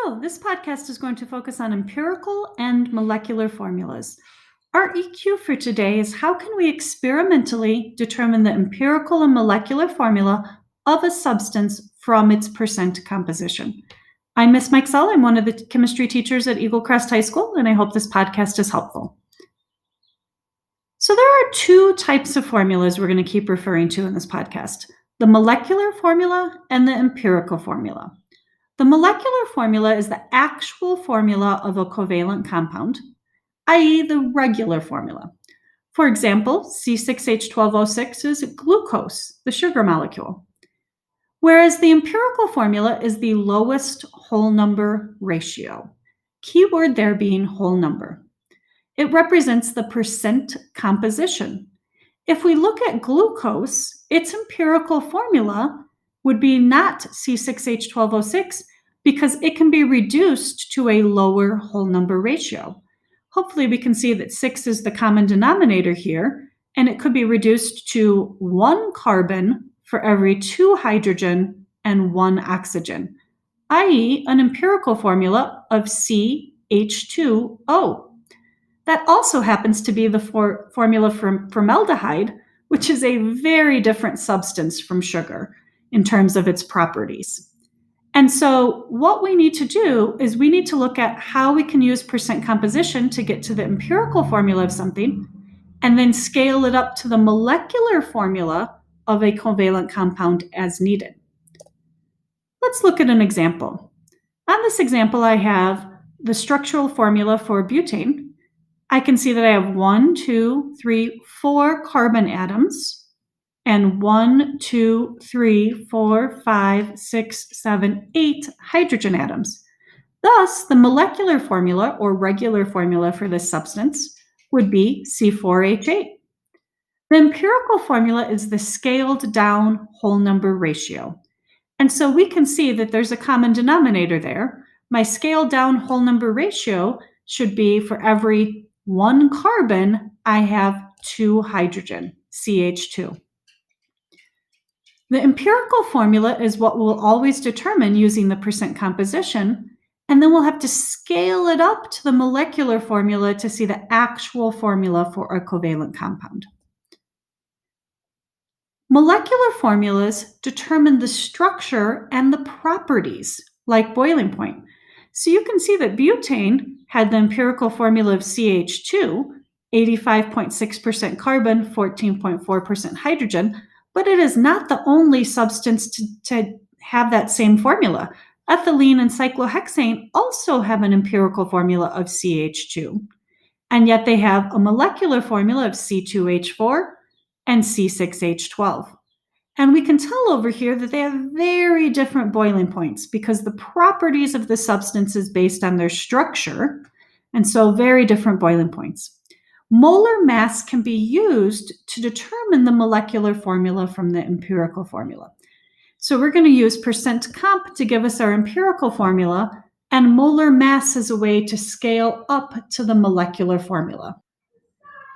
Hello, this podcast is going to focus on empirical and molecular formulas. Our EQ for today is how can we experimentally determine the empirical and molecular formula of a substance from its percent composition. I'm Miss Mikesell. I'm one of the chemistry teachers at Eagle Crest High School, and I hope this podcast is helpful. So there are two types of formulas we're going to keep referring to in this podcast: the molecular formula and the empirical formula. The molecular formula is the actual formula of a covalent compound, i.e. the regular formula. For example, C6H12O6 is glucose, the sugar molecule, whereas the empirical formula is the lowest whole number ratio. Keyword there being whole number. It represents the percent composition. If we look at glucose, its empirical formula would be not C6H12O6 because it can be reduced to a lower whole number ratio. Hopefully we can see that 6 is the common denominator here, and it could be reduced to 1 carbon for every 2 hydrogen and 1 oxygen, i.e. an empirical formula of CH2O. That also happens to be the formula for formaldehyde, which is a very different substance from sugar in terms of its properties. And so what we need to do is we need to look at how we can use percent composition to get to the empirical formula of something, and then scale it up to the molecular formula of a covalent compound as needed. Let's look at an example. On this example, I have the structural formula for butane. I can see that I have 1, 2, 3, 4 carbon atoms, and 1, 2, 3, 4, 5, 6, 7, 8 hydrogen atoms. Thus, the molecular formula or regular formula for this substance would be C4H8. The empirical formula is the scaled down whole number ratio. And so we can see that there's a common denominator there. My scaled down whole number ratio should be for every 1 carbon, I have 2 hydrogen, CH2. The empirical formula is what we'll always determine using the percent composition, and then we'll have to scale it up to the molecular formula to see the actual formula for a covalent compound. Molecular formulas determine the structure and the properties, like boiling point. So you can see that butane had the empirical formula of CH2, 85.6% carbon, 14.4% hydrogen, but it is not the only substance to have that same formula. Ethylene and cyclohexane also have an empirical formula of CH2, and yet they have a molecular formula of C2H4 and C6H12. And we can tell over here that they have very different boiling points because the properties of the substance is based on their structure, and so very different boiling points. Molar mass can be used to determine the molecular formula from the empirical formula. So we're going to use percent comp to give us our empirical formula, and molar mass as a way to scale up to the molecular formula.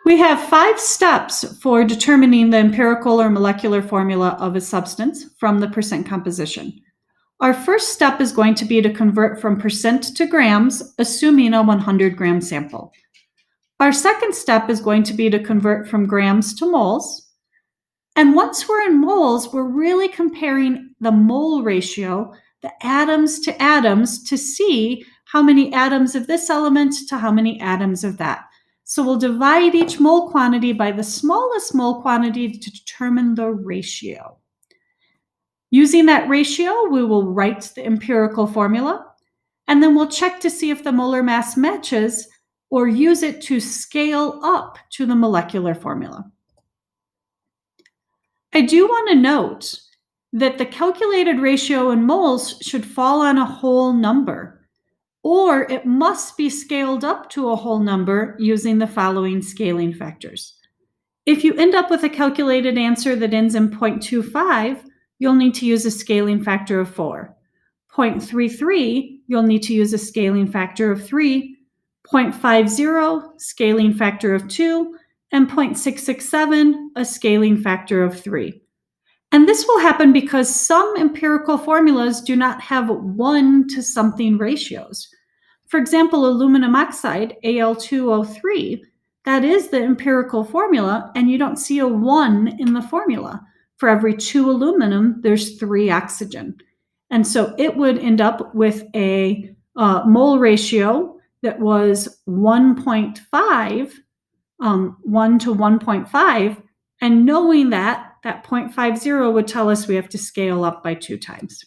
We have 5 steps for determining the empirical or molecular formula of a substance from the percent composition. Our first step is going to be to convert from percent to grams, assuming a 100-gram sample. Our second step is going to be to convert from grams to moles. And once we're in moles, we're really comparing the mole ratio, the atoms to atoms, to see how many atoms of this element to how many atoms of that. So we'll divide each mole quantity by the smallest mole quantity to determine the ratio. Using that ratio, we will write the empirical formula, and then we'll check to see if the molar mass matches or use it to scale up to the molecular formula. I do want to note that the calculated ratio in moles should fall on a whole number, or it must be scaled up to a whole number using the following scaling factors. If you end up with a calculated answer that ends in 0.25, you'll need to use a scaling factor of 4. 0.33, you'll need to use a scaling factor of 3. 0.50, scaling factor of 2, and 0.667, a scaling factor of 3. And this will happen because some empirical formulas do not have 1 to something ratios. For example, aluminum oxide, Al2O3, that is the empirical formula, and you don't see a 1 in the formula. For every 2 aluminum, there's 3 oxygen. And so it would end up with a mole ratio that was 1.5, 1 to 1.5, and knowing that 0.50 would tell us we have to scale up by 2 times.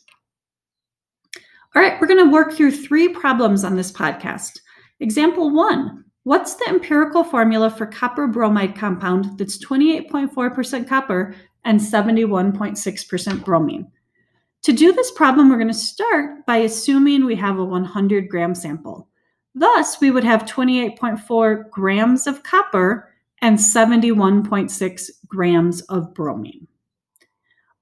All right, we're going to work through 3 problems on this podcast. Example 1, what's the empirical formula for copper bromide compound that's 28.4% copper and 71.6% bromine? To do this problem, we're going to start by assuming we have a 100-gram sample. Thus, we would have 28.4 grams of copper and 71.6 grams of bromine.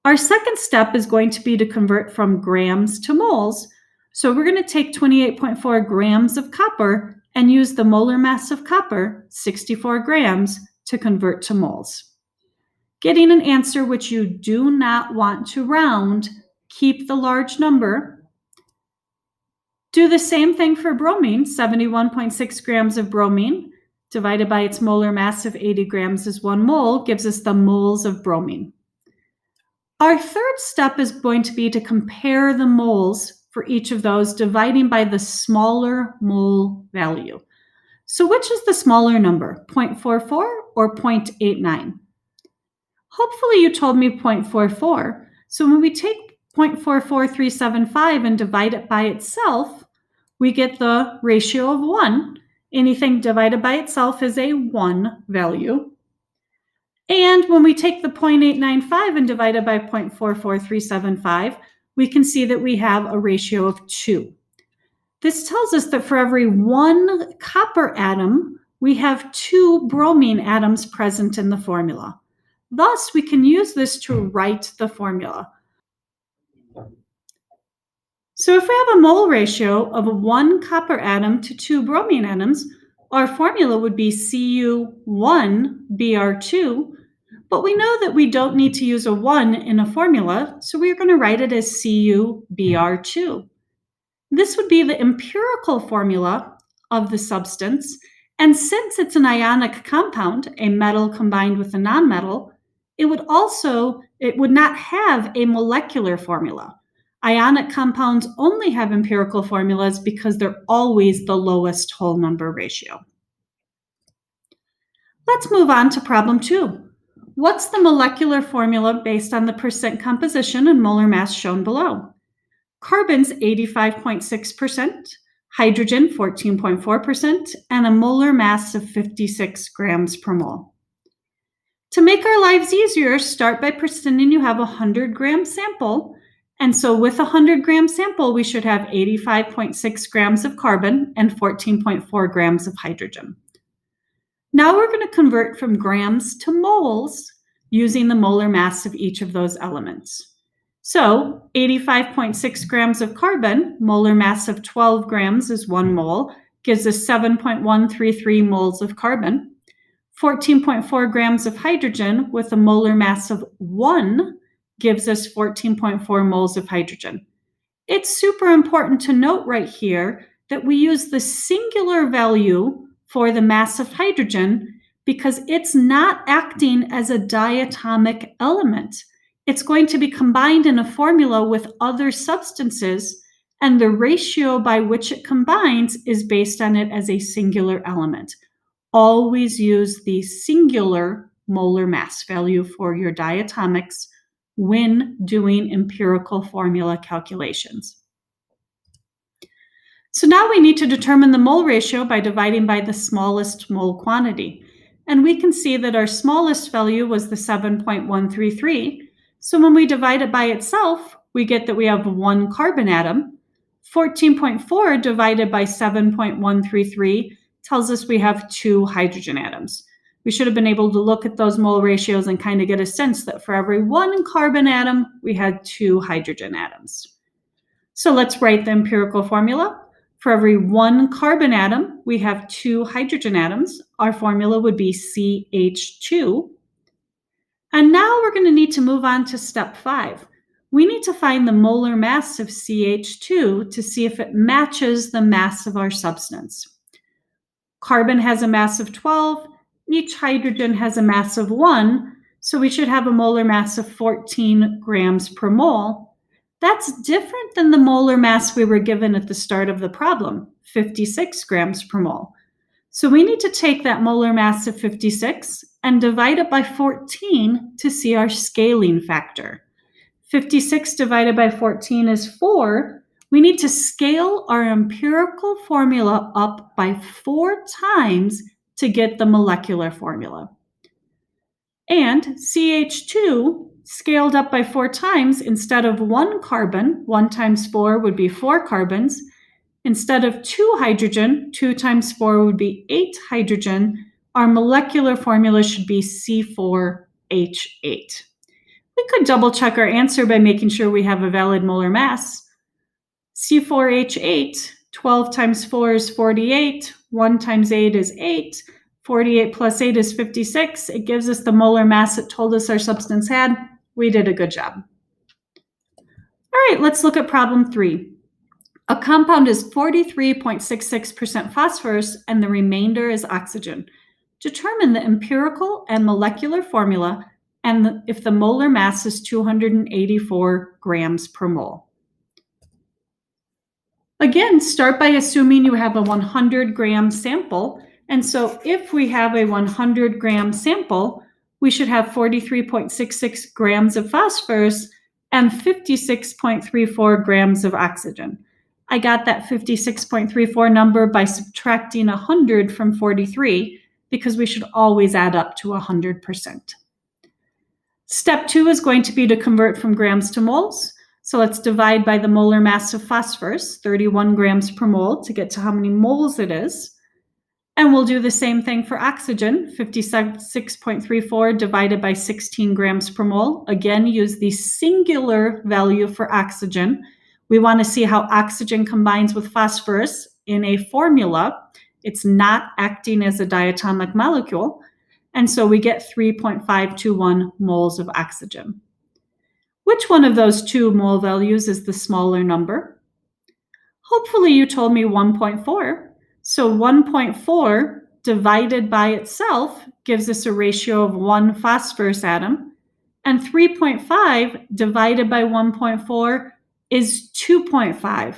Our second step is going to be to convert from grams to moles. So we're going to take 28.4 grams of copper and use the molar mass of copper, 64 grams, to convert to moles. Getting an answer which you do not want to round, keep the large number. Do the same thing for bromine, 71.6 grams of bromine divided by its molar mass of 80 grams is 1 mole, gives us the moles of bromine. Our third step is going to be to compare the moles for each of those, dividing by the smaller mole value. So which is the smaller number, 0.44 or 0.89? Hopefully you told me 0.44. So when we take 0.44375 and divide it by itself, we get the ratio of 1. Anything divided by itself is a 1 value. And when we take the 0.895 and divide it by 0.44375, we can see that we have a ratio of 2. This tells us that for every 1 copper atom, we have 2 bromine atoms present in the formula. Thus, we can use this to write the formula. So if we have a mole ratio of 1 copper atom to 2 bromine atoms, our formula would be Cu1Br2, but we know that we don't need to use a 1 in a formula, so we're going to write it as Cu-Br2. This would be the empirical formula of the substance, and since it's an ionic compound, a metal combined with a nonmetal, it would not have a molecular formula. Ionic compounds only have empirical formulas because they're always the lowest whole number ratio. Let's move on to problem 2. What's the molecular formula based on the percent composition and molar mass shown below? Carbon's 85.6%, hydrogen 14.4%, and a molar mass of 56 grams per mole. To make our lives easier, start by pretending you have a 100-gram sample. And so with a 100-gram sample, we should have 85.6 grams of carbon and 14.4 grams of hydrogen. Now we're going to convert from grams to moles using the molar mass of each of those elements. So 85.6 grams of carbon, molar mass of 12 grams is 1 mole, gives us 7.133 moles of carbon. 14.4 grams of hydrogen with a molar mass of 1 gives us 14.4 moles of hydrogen. It's super important to note right here that we use the singular value for the mass of hydrogen because it's not acting as a diatomic element. It's going to be combined in a formula with other substances, and the ratio by which it combines is based on it as a singular element. Always use the singular molar mass value for your diatomics when doing empirical formula calculations. So now we need to determine the mole ratio by dividing by the smallest mole quantity. And we can see that our smallest value was the 7.133. So when we divide it by itself, we get that we have 1 carbon atom. 14.4 divided by 7.133 tells us we have 2 hydrogen atoms. We should have been able to look at those mole ratios and kind of get a sense that for every 1 carbon atom, we had 2 hydrogen atoms. So let's write the empirical formula. For every 1 carbon atom, we have 2 hydrogen atoms. Our formula would be CH2. And now we're going to need to move on to step 5. We need to find the molar mass of CH2 to see if it matches the mass of our substance. Carbon has a mass of 12, each hydrogen has a mass of 1, so we should have a molar mass of 14 grams per mole. That's different than the molar mass we were given at the start of the problem, 56 grams per mole. So we need to take that molar mass of 56 and divide it by 14 to see our scaling factor. 56 divided by 14 is 4. We need to scale our empirical formula up by 4 times to get the molecular formula. And CH2 scaled up by 4 times, instead of 1 carbon, 1 times 4 would be 4 carbons. Instead of 2 hydrogen, 2 times 4 would be 8 hydrogen. Our molecular formula should be C4H8. We could double check our answer by making sure we have a valid molar mass. C4H8, 12 times 4 is 48, 1 times 8 is 8, 48 plus 8 is 56. It gives us the molar mass it told us our substance had. We did a good job. All right, let's look at problem 3. A compound is 43.66% phosphorus and the remainder is oxygen. Determine the empirical and molecular formula and if the molar mass is 284 grams per mole. Again, start by assuming you have a 100-gram sample. And so if we have a 100-gram sample, we should have 43.66 grams of phosphorus and 56.34 grams of oxygen. I got that 56.34 number by subtracting 100 from 43 because we should always add up to 100%. Step 2 is going to be to convert from grams to moles. So let's divide by the molar mass of phosphorus, 31 grams per mole, to get to how many moles it is. And we'll do the same thing for oxygen, 56.34 divided by 16 grams per mole. Again, use the singular value for oxygen. We want to see how oxygen combines with phosphorus in a formula. It's not acting as a diatomic molecule. And so we get 3.521 moles of oxygen. Which one of those 2 mole values is the smaller number? Hopefully you told me 1.4. So 1.4 divided by itself gives us a ratio of 1 phosphorus atom. And 3.5 divided by 1.4 is 2.5.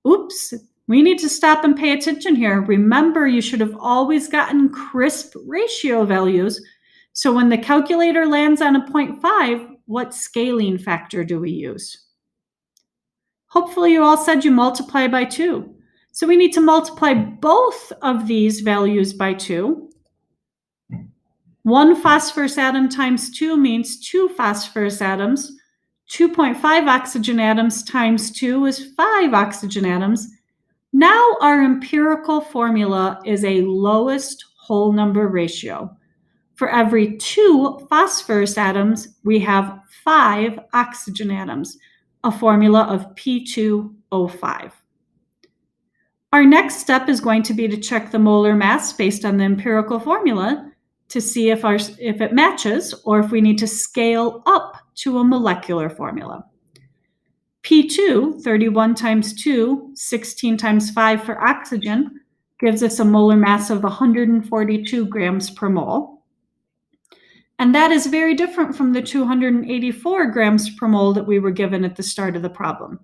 Oops, we need to stop and pay attention here. Remember, you should have always gotten crisp ratio values. So when the calculator lands on a 0.5, what scaling factor do we use? Hopefully you all said you multiply by 2. So we need to multiply both of these values by 2. 1 phosphorus atom times 2 means 2 phosphorus atoms. 2.5 oxygen atoms times 2 is 5 oxygen atoms. Now our empirical formula is a lowest whole number ratio. For every 2 phosphorus atoms, we have 5 oxygen atoms, a formula of P2O5. Our next step is going to be to check the molar mass based on the empirical formula to see if it matches or if we need to scale up to a molecular formula. P2, 31 times 2, 16 times 5 for oxygen, gives us a molar mass of 142 grams per mole. And that is very different from the 284 grams per mole that we were given at the start of the problem.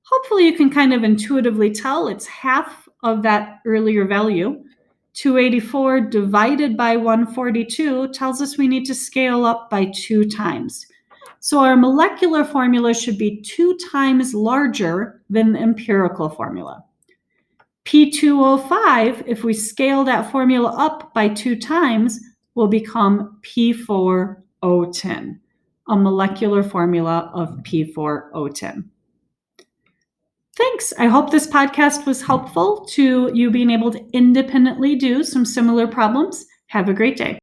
Hopefully you can kind of intuitively tell it's half of that earlier value. 284 divided by 142 tells us we need to scale up by 2 times. So our molecular formula should be 2 times larger than the empirical formula. P2O5, if we scale that formula up by 2 times, will become P4O10, a molecular formula of P4O10. Thanks. I hope this podcast was helpful to you being able to independently do some similar problems. Have a great day.